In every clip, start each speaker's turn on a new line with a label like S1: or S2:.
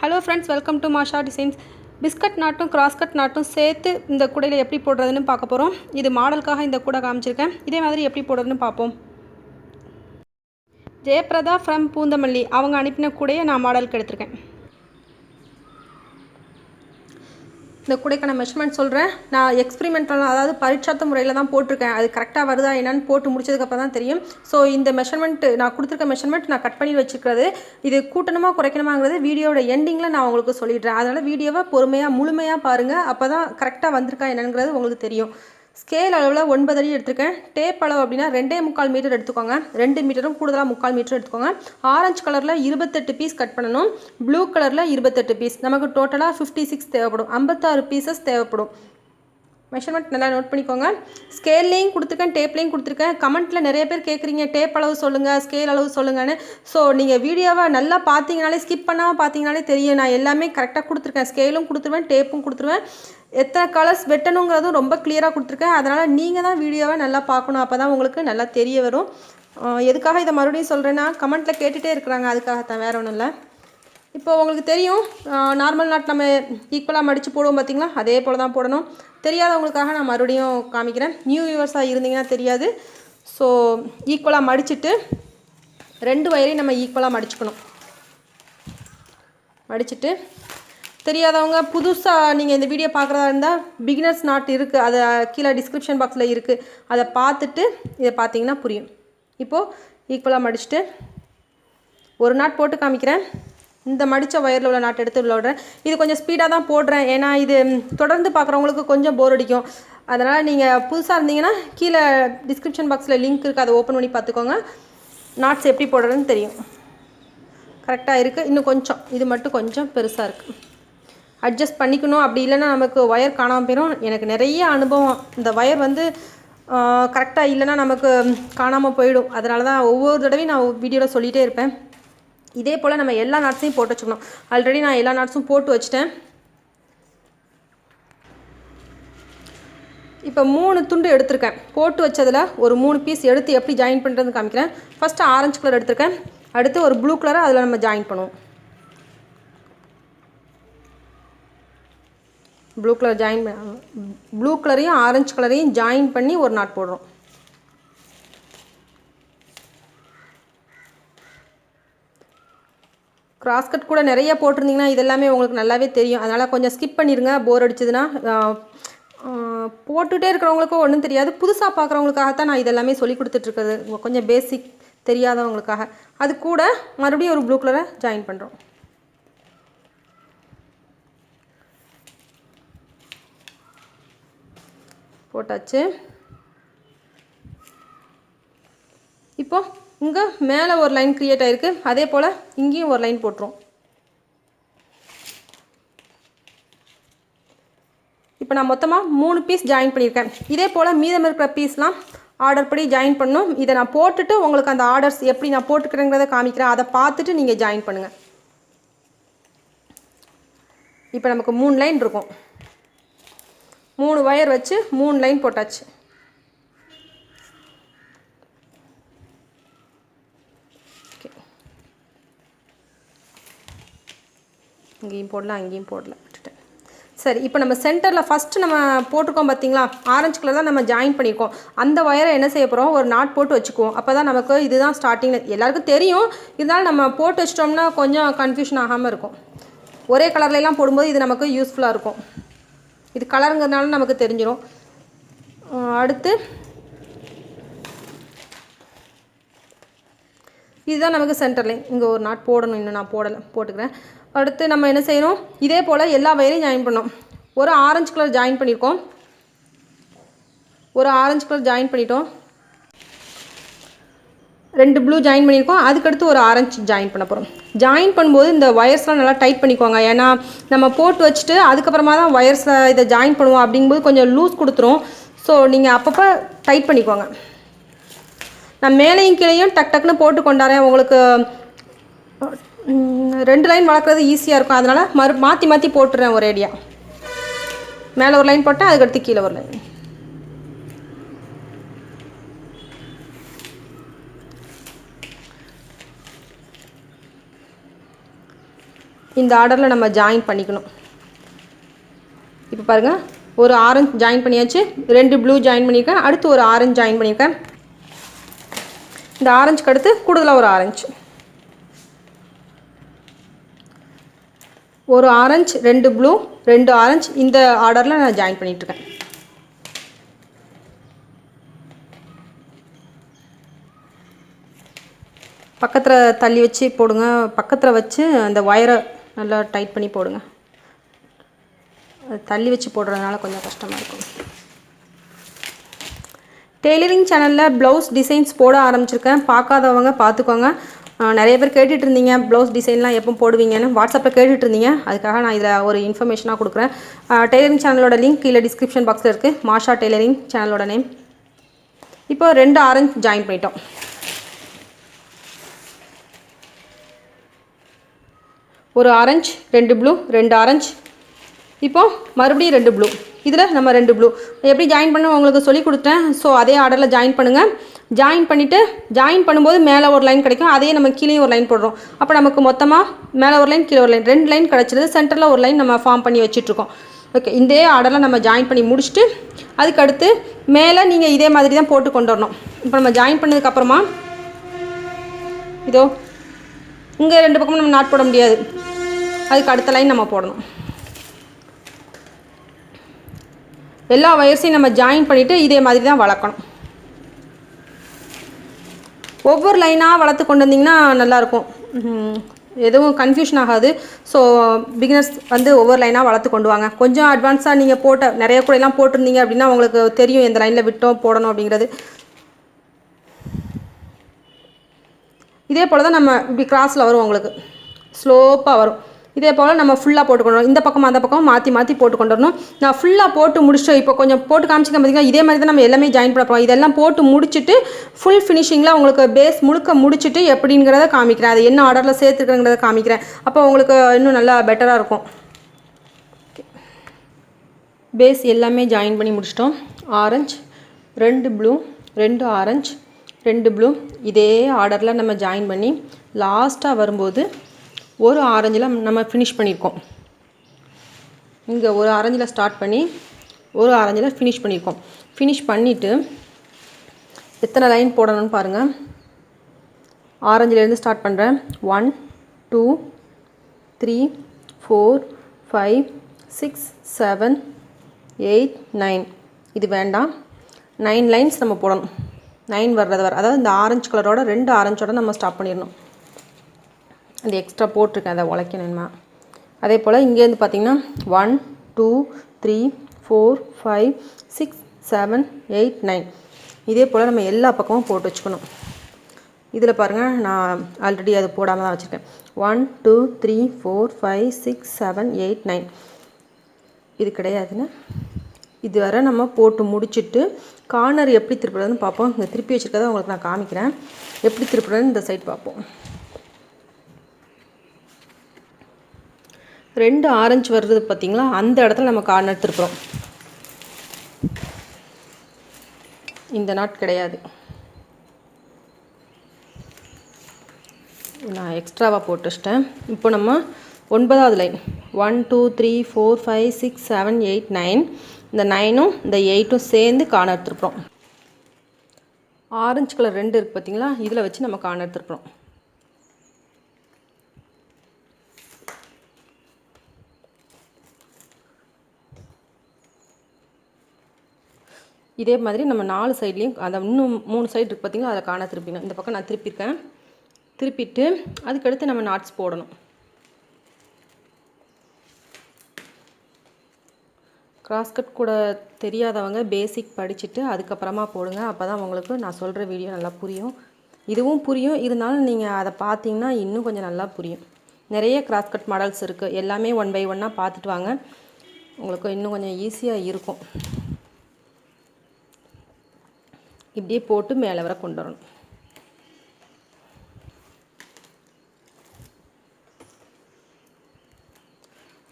S1: Hello friends, welcome to Masha Designs. Biscuit நாட்டும் crosscut நாட்டும் சேர்த்து இந்த கூடையில எப்படி போடுறதுன்னு பார்க்க போறோம். இது மாடலுக்காக இந்த கூடை காமிச்சிருக்கேன். இதே மாதிரி எப்படி போடுறதுன்னு பார்ப்போம். ஜெயபிரதா from பூந்தமல்லி அவங்க அனுப்பின கூடையை நான் மாடலுக்கு எடுத்துர்க்கேன். இந்த கூடைக்கான மெஷர்மென்ட் சொல்றேன். நான் எக்ஸ்பெரிமெண்டல் அதாவது பரீட்சார்த்த முறையில் தான் போட்டுருக்கேன். அது கரெக்டாக வருதா என்னன்னு போட்டு முடிச்சதுக்கு அப்புறம் தான் தெரியும். ஸோ இந்த மெஷர்மெண்ட் நான் கொடுத்துருக்க மெஷர்மெண்ட் நான் கட் பண்ணி வச்சுக்கிறது. இது கூட்டணுமா குறைக்கணுமாங்கிறது வீடியோட எண்டிங்கில் நான் உங்களுக்கு சொல்லிடுறேன். அதனால் வீடியோவை பொறுமையாக முழுமையாக பாருங்கள். அப்போ தான் கரெக்டாக வந்திருக்கா என்னங்கிறது உங்களுக்கு தெரியும். ஸ்கேல் அளவில் 9 அடி எடுத்துருக்கேன். டேப் அளவு அப்படின்னா 2.25 மீட்டர் எடுத்துக்கோங்க. 2 மீட்டரும் கூடுதலாக 3/4 மீட்டர் எடுத்துக்கோங்க. ஆரஞ்சு கலரில் 28 பீஸ் கட் பண்ணணும். ப்ளூ கலரில் 28 பீஸ். நமக்கு டோட்டலாக 56 தேவைப்படும். 56 பீசஸ் தேவைப்படும். மெஷர்மெண்ட் நல்லா நோட் பண்ணிக்கோங்க. ஸ்கேல்லையும் கொடுத்துருக்கேன், டேப்லையும் கொடுத்துருக்கேன். கமெண்ட்டில் நிறைய பேர் கேட்குறீங்க டேப் அளவு சொல்லுங்கள், ஸ்கேல் அளவு சொல்லுங்கன்னு. ஸோ நீங்கள் வீடியோவை நல்லா பார்த்தீங்கனாலே, ஸ்கிப் பண்ணாமல் பார்த்தீங்கனாலே தெரியும். நான் எல்லாமே கரெக்டாக கொடுத்துருக்கேன். ஸ்கேலும் கொடுத்துருவேன், டேப்பும் கொடுத்துருவேன். எத்தனை கலர்ஸ் வெட்டணுங்கிறதும் ரொம்ப கிளியராக கொடுத்துருக்கேன். அதனால் நீங்கள் தான் வீடியோவை நல்லா பார்க்கணும். அப்போ தான் உங்களுக்கு நல்லா தெரிய வரும். எதுக்காக இதை மறுபடியும் சொல்கிறேன்னா, கமெண்ட்டில் கேட்டுகிட்டே இருக்கிறாங்க. அதுக்காகத்தான், வேறு ஒன்றும் இல்லை. இப்போ உங்களுக்கு தெரியும், நார்மல் நாட் நம்ம ஈக்குவலாக மடித்து போடுவோம் பார்த்திங்களா, அதே போல் தான் போடணும். தெரியாதவங்களுக்காக நான் மறுபடியும் காமிக்கிறேன். நியூ வியூவர்ஸாக இருந்தீங்கன்னா தெரியாது. ஸோ ஈக்குவலாக மடிச்சுட்டு 2 வயரையும் நம்ம ஈக்குவலாக மடிச்சுக்கணும். மடிச்சுட்டு தெரியாதவங்க புதுசாக நீங்கள் இந்த வீடியோ பார்க்குறதா இருந்தால் பிகினர்ஸ் நாட் இருக்குது, அதை கீழே டிஸ்கிரிப்ஷன் பாக்ஸில் இருக்குது. அதை பார்த்துட்டு இதை பார்த்தீங்கன்னா புரியும். இப்போது ஈக்குவலாக மடிச்சுட்டு ஒரு நாட் போட்டு காமிக்கிறேன். இந்த மடித்த வயரில் உள்ள நாட் எடுத்து உள்ள விடுறேன். இது கொஞ்சம் ஸ்பீடாக தான் போடுறேன், ஏன்னா இது தொடர்ந்து பார்க்குறவங்களுக்கு கொஞ்சம் போர் அடிக்கும். அதனால் நீங்கள் புதுசாக இருந்தீங்கன்னா கீழே டிஸ்கிரிப்ஷன் பாக்ஸில் லிங்க் இருக்குது, அதை ஓப்பன் பண்ணி பார்த்துக்கோங்க. நாட்ஸ் எப்படி போடுறதுன்னு தெரியும். கரெக்டாக இருக்குது. இன்னும் கொஞ்சம், இது மட்டும் கொஞ்சம் பெருசாக இருக்குது, அட்ஜஸ்ட் பண்ணிக்கணும். அப்படி இல்லைன்னா நமக்கு ஒயர் காணாமல் போயிடும். எனக்கு நிறைய அனுபவம். இந்த ஒயர் வந்து கரெக்டாக இல்லைன்னா நமக்கு காணாமல் போயிடும். அதனால தான் ஒவ்வொரு தடவையும் நான் வீடியோவில் சொல்லிகிட்டே இருப்பேன். இதே போல் நம்ம எல்லா நாட்ஸையும் போட்டு வச்சுக்கணும். ஆல்ரெடி நான் எல்லா நாட்ஸும் போட்டு வச்சிட்டேன். இப்போ 3 துண்டு எடுத்திருக்கேன். போட்டு வச்சதில் ஒரு 3 பீஸ் எடுத்து எப்படி ஜாயின் பண்ணுறதுன்னு காமிக்கிறேன். ஃபஸ்ட்டு ஆரஞ்சு கலர் எடுத்திருக்கேன். அடுத்து ஒரு ப்ளூ கலரை அதில் நம்ம ஜாயின் பண்ணுவோம். ப்ளூ கலரையும் ஆரஞ்சு கலரையும் ஜாயின் பண்ணி ஒரு நாட் போடுறோம். கிராஸ்கட் கூட நிறைய போட்டிருந்தீங்கன்னா இதெல்லாமே உங்களுக்கு நல்லாவே தெரியும். அதனால் கொஞ்சம் ஸ்கிப் பண்ணிடுங்க, போர் அடிச்சதுன்னா. போட்டுகிட்டே இருக்கிறவங்களுக்கும் ஒன்றும் தெரியாது. புதுசாக பார்க்குறவங்களுக்காகத்தான் நான் இதெல்லாமே சொல்லி கொடுத்துட்ருக்குறது, கொஞ்சம் பேசிக் தெரியாதவங்களுக்காக. அது கூட மறுபடியும் ஒரு ப்ளூ கலரை ஜாயின் பண்ணுறோம். போட்டாச்சு. இப்போ இங்கே மேலே ஒரு லைன் க்ரியேட் ஆகிருக்கு. அதே போல் இங்கேயும் ஒரு லைன் போட்டுரும். இப்போ நான் மொத்தமாக 3 பீஸ் ஜாயின் பண்ணியிருக்கேன். இதே போல் மீதம் இருக்கிற பீஸ்லாம் ஆர்டர் படி ஜாயின் பண்ணணும். இதை நான் போட்டுட்டு உங்களுக்கு அந்த ஆர்டர்ஸ் எப்படி நான் போட்டுக்கிறேங்கிறத காமிக்கிறேன். அதை பார்த்துட்டு நீங்கள் ஜாயின் பண்ணுங்கள். இப்போ நமக்கு 3 லைன் இருக்கும். 3 வயர் வச்சு 3 லைன் போட்டாச்சு. இங்கேயும் போடலாம், அங்கேயும் போடலாம், விட்டுட்டேன். சரி, இப்போ நம்ம சென்டரில் ஃபஸ்ட்டு நம்ம போட்டிருக்கோம் பார்த்தீங்களா, ஆரஞ்சு கலர் தான் நம்ம ஜாயின் பண்ணியிருக்கோம். அந்த ஒயரை என்ன செய்ய போகிறோம், ஒரு நாட் போட்டு வச்சுக்குவோம். அப்போ தான் நமக்கு இதுதான் ஸ்டார்டிங். எல்லாருக்கும் தெரியும், இருந்தாலும் நம்ம போட்டு வச்சிட்டோம்னா கொஞ்சம் கன்ஃபியூஷன் ஆகாமல் இருக்கும். ஒரே கலர்லாம் போடும்போது இது நமக்கு யூஸ்ஃபுல்லாக இருக்கும். இது கலருங்கிறதுனால நமக்கு தெரிஞ்சிடும். அடுத்து இதுதான் நமக்கு சென்டர் லைன். இங்கே ஒரு நாட் போடணும், இன்னும் நான் போட்டுக்கிறேன். அடுத்து நம்ம என்ன செய்யணும், இதே போல் எல்லா வயரையும் ஜாயின் பண்ணோம். ஒரு ஆரஞ்சு கலர் ஜாயின் பண்ணியிருக்கோம். ஒரு ஆரஞ்சு கலர் ஜாயின் பண்ணிட்டோம். 2 ப்ளூ ஜாயின் பண்ணியிருக்கோம். அதுக்கடுத்து ஒரு ஆரஞ்சு ஜாயின் பண்ண போகிறோம். ஜாயின் பண்ணும்போது இந்த ஒயர்ஸ்லாம் நல்லா டைட் பண்ணிக்கோங்க. ஏன்னா நம்ம போட்டு வச்சுட்டு அதுக்கப்புறமா தான் ஒயர்ஸில் இதை ஜாயின் பண்ணுவோம். அப்படிங்கும்போது கொஞ்சம் லூஸ் கொடுத்துரும். ஸோ நீங்கள் அப்பப்போ டைட் பண்ணிக்கோங்க. நான் மேலேயும் கீழேயும் டக்குன்னு போட்டு கொண்டாறேன். உங்களுக்கு 2 லைன் வளர்க்குறது ஈஸியாக இருக்கும். அதனால் மாற்றி போட்டுறேன் ஒரேடியாக. மேலே ஒரு லைன் போட்டேன், அதுக்கடுத்து கீழே ஒரு லைன். இந்த ஆர்டரில் நம்ம ஜாயின் பண்ணிக்கணும். இப்போ பாருங்கள், ஒரு ஆரஞ்சு ஜாயின் பண்ணியாச்சு, 2 ப்ளூ ஜாயின் பண்ணியிருக்கேன், அடுத்து ஒரு ஆரஞ்சு ஜாயின் பண்ணியிருக்கேன். இந்த ஆரஞ்சுக்கு அடுத்து கூடுதலாக ஒரு ஆரஞ்சு, ஒரு ஆரஞ்சு, 2 ப்ளூ, 2 ஆரஞ்சு, இந்த ஆர்டரில் நான் ஜாயின் பண்ணிகிட்ருக்கேன். பக்கத்தில் தள்ளி வச்சு போடுங்க, பக்கத்தில் வச்சு அந்த ஒயரை நல்லா டைட் பண்ணி போடுங்க. தள்ளி வச்சு போடுறதுனால கொஞ்சம் கஷ்டமாக இருக்கும். டெய்லரிங் சேனலில் ப்ளவுஸ் டிசைன்ஸ் போட ஆரம்பிச்சிருக்கேன், பார்க்காதவங்க பார்த்துக்கோங்க. நிறைய பேர் கேட்டுட்டு இருந்தீங்க ப்ளவுஸ் டிசைன்லாம் எப்போ போடுவீங்கன்னு, வாட்ஸ்அப்பில் கேட்டுட்டு இருந்தீங்க. அதுக்காக நான் இதில் ஒரு இன்ஃபர்மேஷனாக கொடுக்குறேன். டெய்லரிங் சேனலோட லிங்க் கீழே டிஸ்கிரிப்ஷன் பாக்ஸில் இருக்குது, மாஷா டெய்லரிங் சேனலோட நேம். இப்போ 2 ஆரஞ்சு ஜாயின் பண்ணிட்டோம். ஒரு ஆரஞ்சு, 2 ப்ளூ, 2 ஆரஞ்சு, இப்போது மறுபடியும் 2 ப்ளூ. இதில் நம்ம 2 ப்ளூ எப்படி ஜாயின் பண்ண உங்களுக்கு சொல்லி கொடுத்தேன். ஸோ அதே ஆர்டரில் ஜாயின் பண்ணுங்கள். ஜாயின் பண்ணிவிட்டு ஜாயின் பண்ணும்போது மேலே ஒரு லைன் கிடைக்கும், அதே நம்ம கீழே ஒரு லைன் போடுறோம். அப்போ நமக்கு மொத்தமாக மேலே ஒரு லைன், கீழே ஒரு லைன், 2 லைன் கிடச்சிருது. சென்டரில் ஒரு லைன் நம்ம ஃபார்ம் பண்ணி வச்சுட்ருக்கோம். ஓகே, இதே ஆர்டரில் நம்ம ஜாயின் பண்ணி முடிச்சுட்டு அதுக்கடுத்து மேலே நீங்கள் இதே மாதிரி தான் போட்டு கொண்டு வரணும். இப்போ நம்ம ஜாயின் பண்ணதுக்கப்புறமா இதோ இங்கே 2 பக்கமும் நம்ம நாட் போட முடியாது, அதுக்கு அடுத்த லைன் நம்ம போடணும். எல்லா வயர்ஸையும் நம்ம ஜாயின் பண்ணிவிட்டு இதே மாதிரி தான் வளர்க்கணும். ஒவ்வொரு லைனாக வளர்த்து கொண்டு வந்திங்கன்னா நல்லாயிருக்கும், எதுவும் கன்ஃபியூஷன் ஆகாது. ஸோ பிகினர்ஸ் வந்து ஒவ்வொரு லைனாக வளர்த்து கொண்டு வாங்க. கொஞ்சம் அட்வான்ஸாக நீங்கள் போட்ட நிறைய கூடையெல்லாம் போட்டிருந்தீங்க அப்படின்னா உங்களுக்கு தெரியும் எந்த லைனில் விட்டோம் போடணும் அப்படிங்கிறது. இதே போல் தான் நம்ம இப்படி கிராஸில் வரும், உங்களுக்கு ஸ்லோப்பாக வரும். இதே போல் நம்ம ஃபுல்லாக போட்டு கொண்டு வரணும். இந்த பக்கம் அந்த பக்கம் மாற்றி மாற்றி போட்டு கொண்டு வரணும். நான் ஃபுல்லாக போட்டு முடிச்சுட்டு இப்போ கொஞ்சம் போட்டு காமிச்சிக்க பார்த்தீங்கன்னா இதே மாதிரி தான் நம்ம எல்லாமே ஜாயின் பண்ண போகிறோம். இதெல்லாம் போட்டு முடிச்சுட்டு ஃபுல் ஃபினிஷிங்கில் உங்களுக்கு பேஸ் முழுக்க முடிச்சுட்டு எப்படிங்கிறத காமிக்கிறேன், அது என்ன ஆர்டரில் சேர்த்துருக்குறங்கிறத காமிக்கிறேன். அப்போ உங்களுக்கு இன்னும் நல்லா பெட்டராக இருக்கும். பேஸ் எல்லாமே ஜாயின் பண்ணி முடிச்சிட்டோம். ஆரஞ்சு, 2 ப்ளூ, 2 ஆரஞ்சு, 2 ப்ளூ, இதே ஆர்டரில் நம்ம ஜாயின் பண்ணி லாஸ்ட்டாக வரும்போது ஒரு ஆரஞ்சில் நம்ம ஃபினிஷ் பண்ணியிருக்கோம். இங்கே ஒரு ஆரஞ்சில் ஸ்டார்ட் பண்ணி ஒரு ஆரஞ்சில் ஃபினிஷ் பண்ணியிருக்கோம். ஃபினிஷ் பண்ணிவிட்டு எத்தனை லைன் போடணும்னு பாருங்கள். ஆரஞ்சிலேருந்து ஸ்டார்ட் பண்ணுறேன். 1 2 3 4 5 6 7 8 9. இது வேண்டாம், 9 லைன்ஸ் நம்ம போடணும். 9 வர்றது வர, அதாவது இந்த ஆரஞ்சு கலரோட 2 ஆரஞ்சோட நம்ம ஸ்டாப் பண்ணிடணும். அந்த எக்ஸ்ட்ரா போட்டிருக்கேன், அதை உழைக்கணுமா. அதே போல் இங்கேருந்து பார்த்திங்கன்னா 1 2 3 4 5 6 7 8 9. இதே போல் நம்ம எல்லா பக்கமும் போட்டு வச்சுக்கணும். இதில் பாருங்கள், நான் ஆல்ரெடி அது போடாமல் தான் வச்சுருக்கேன். 1 2 3 4 5 6 7 8 9. இது கிடையாதுன்னு இது வரை நம்ம போட்டு முடிச்சுட்டு கார்னர் எப்படி திருப்புறதுன்னு பார்ப்போம். இங்கே திருப்பி வச்சுருக்கதை உங்களுக்கு நான் காமிக்கிறேன், எப்படி திருப்புறதுன்னு இந்த சைட் பார்ப்போம். 2 ஆரஞ்சு வருது பார்த்திங்களா, அந்த இடத்துல நம்ம கார்னர் திருப்புறோம். இந்த நாட் கிடையாது, நான் எக்ஸ்ட்ராவாக போட்டு வச்சிட்டேன். இப்போ நம்ம 9வது லைன் 1 2 3 4 5 6 7 8 9. இந்த 9ம் இந்த 8ம் சேர்ந்து கார்னர் திருப்புறோம். ஆரஞ்சு கலர் 2 இருக்குது பார்த்திங்களா, இதில் வச்சு நம்ம கார்னர் திருப்புறோம். இதே மாதிரி நம்ம 4 சைட்லேயும் அந்த இன்னும் 3 சைடு இருக்குது பார்த்திங்களா, அதை காண திருப்பிக்கணும். இந்த பக்கம் நான் திருப்பியிருக்கேன். திருப்பிட்டு அதுக்கடுத்து நம்ம நாட்ஸ் போடணும். கிராஸ்கட் கூட தெரியாதவங்க பேசிக் படிச்சுட்டு அதுக்கப்புறமா போடுங்க, அப்போ தான் உங்களுக்கு நான் சொல்கிற வீடியோ நல்லா புரியும். இதுவும் புரியும், இருந்தாலும் நீங்கள் அதை பார்த்தீங்கன்னா இன்னும் கொஞ்சம் நல்லா புரியும். நிறைய கிராஸ்கட் மாடல்ஸ் இருக்குது, எல்லாமே 1 by 1 பார்த்துட்டு வாங்க, உங்களுக்கு இன்னும் கொஞ்சம் ஈஸியாக இருக்கும். இப்படியே போட்டு மேலே வர கொண்டு வரணும்.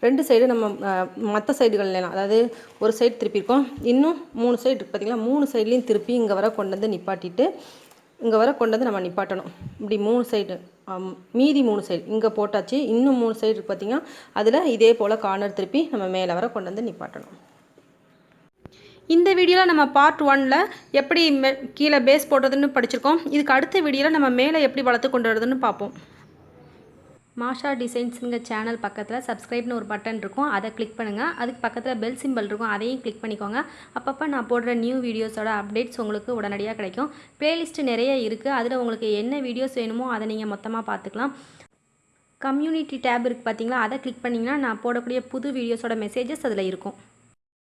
S1: ரெண்டு சைடு நம்ம மற்ற சைடுகள்லாம், அதாவது ஒரு சைடு திருப்பியிருக்கோம், இன்னும் 3 சைடு இருக்குது பார்த்திங்களா, 3 சைட்லேயும் திருப்பி இங்கே வர கொண்டு வந்து நிப்பாட்டிட்டு இங்கே வர கொண்டு வந்து நம்ம நிப்பாட்டணும். இப்படி 3 சைடு மீதி 3 சைடு இங்கே போட்டாச்சு. இன்னும் 3 சைடு இருக்குது பார்த்திங்கன்னா, அதில் இதே போல் கார்னர் திருப்பி நம்ம மேலே வர கொண்டு வந்து நிப்பாட்டணும். இந்த வீடியோவில் நம்ம பார்ட் 1ல் எப்படி கீழே பேஸ் போடுறதுன்னு படிச்சிருக்கோம். இதுக்கு அடுத்த வீடியோவில் நம்ம மேலே எப்படி வளர்த்து கொண்டு வரதுன்னு பார்ப்போம். மாஷா டிசைன்ஸுங்க சேனல் பக்கத்தில் சப்ஸ்கிரைப்னு ஒரு பட்டன் இருக்கும், அதை கிளிக் பண்ணுங்கள். அதுக்கு பக்கத்தில் பெல் சிம்பிள் இருக்கும், அதையும் கிளிக் பண்ணிக்கோங்க. அப்பப்போ நான் போடுற நியூ வீடியோஸோட அப்டேட்ஸ் உங்களுக்கு உடனடியாக கிடைக்கும். ப்ளேலிஸ்ட்டு நிறைய இருக்குது, அதில் உங்களுக்கு என்ன வீடியோஸ் வேணுமோ அதை நீங்கள் மொத்தமாக பார்த்துக்கலாம். கம்யூனிட்டி டேப் இருக்குது பார்த்தீங்களா, அதை கிளிக் பண்ணிங்கன்னா நான் போடக்கூடிய புது வீடியோஸோட மெசேஜஸ் அதில் இருக்கும்.